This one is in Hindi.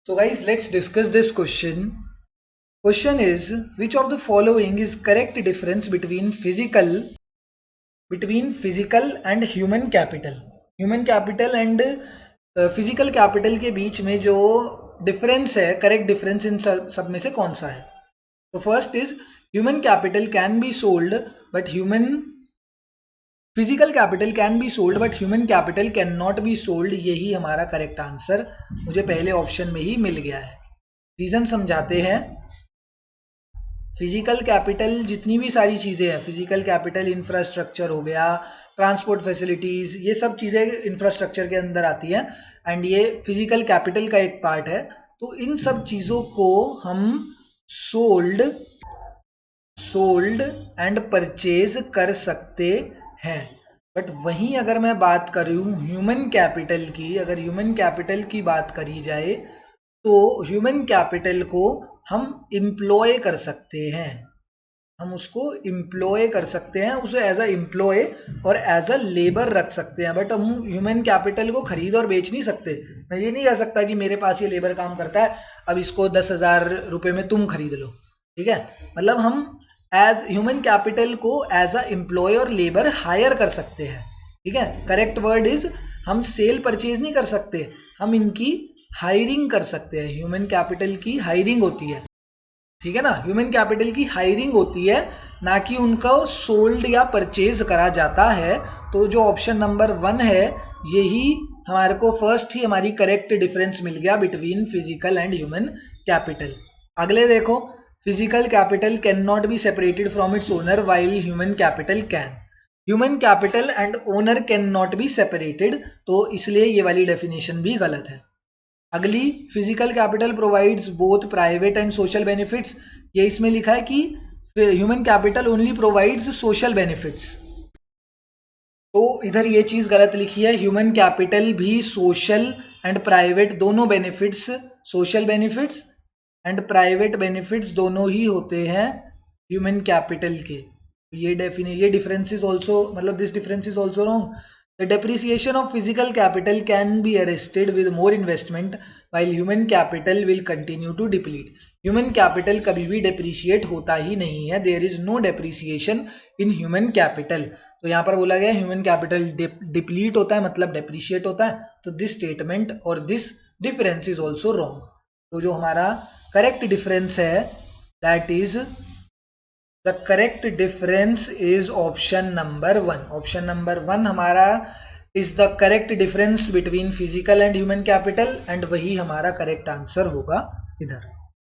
So guys, let's discuss this question. Question is, which of the following is correct difference between physical and human capital? Human capital and physical capital के बीच में जो डिफरेंस है, करेक्ट डिफरेंस इन सब में से कौन सा है? तो first is human capital can be sold but physical capital can be sold but human capital can not be sold. यही हमारा करेक्ट आंसर मुझे पहले ऑप्शन में ही मिल गया है. रीजन समझाते हैं. फिजिकल कैपिटल जितनी भी सारी चीज़ें हैं, फिजिकल कैपिटल इंफ्रास्ट्रक्चर हो गया, ट्रांसपोर्ट फैसिलिटीज़, ये सब चीज़ें इंफ्रास्ट्रक्चर के अंदर आती हैं एंड ये फिजिकल कैपिटल का एक पार्ट है. तो इन सब चीज़ों को हम सोल्ड एंड परचेज कर सकते हैं. बट वहीं अगर मैं बात करूँ ह्यूमन कैपिटल की, अगर ह्यूमन कैपिटल की बात करी जाए तो ह्यूमन कैपिटल को हम एम्प्लॉय कर सकते हैं. हम उसको एम्प्लॉय कर सकते हैं, उसे एज अ एम्प्लॉय और एज अ लेबर रख सकते हैं. बट हम ह्यूमन कैपिटल को खरीद और बेच नहीं सकते. मैं ये नहीं कह सकता कि मेरे पास ये लेबर काम करता है, अब इसको 10,000 रुपये में तुम खरीद लो. ठीक है, मतलब हम एज ह्यूमन कैपिटल को एज अ एम्प्लॉय और लेबर हायर कर सकते हैं. ठीक है, करेक्ट वर्ड इज हम सेल परचेज नहीं कर सकते, हम इनकी हायरिंग कर सकते हैं. ह्यूमन कैपिटल की हायरिंग होती है. ठीक है ना, ह्यूमन कैपिटल की हायरिंग होती है, ना कि उनको सोल्ड या परचेज करा जाता है. तो जो ऑप्शन नंबर 1 है यही हमारे को फर्स्ट ही हमारी करेक्ट डिफरेंस मिल गया between physical and human capital. अगले देखो, physical capital can not be separated from its owner while human capital can. Human capital and owner can not be separated, तो इसलिए ये वाली डेफिनेशन भी गलत है. अगली, physical capital provides both private and social benefits. ये इसमें लिखा है कि human capital only provides social benefits, तो इधर ये चीज़ गलत लिखी है. ह्यूमन कैपिटल भी सोशल एंड प्राइवेट दोनों benefits, social benefits and private benefits दोनों ही होते हैं ह्यूमन कैपिटल के. ये डिफरेंस इज ऑल्सो, मतलब this difference is also wrong. The depreciation of physical capital can be arrested with more investment while human capital will continue to deplete. Human capital कभी भी depreciate होता ही नहीं है. There is no depreciation in human capital. तो यहाँ पर बोला गया human capital deplete होता है, मतलब depreciate होता है. तो this statement और this difference is also wrong. तो जो हमारा correct difference है, that is the correct difference is option number 1. Option number 1 हमारा is the correct difference between physical and human capital, and वही हमारा correct answer होगा इधर.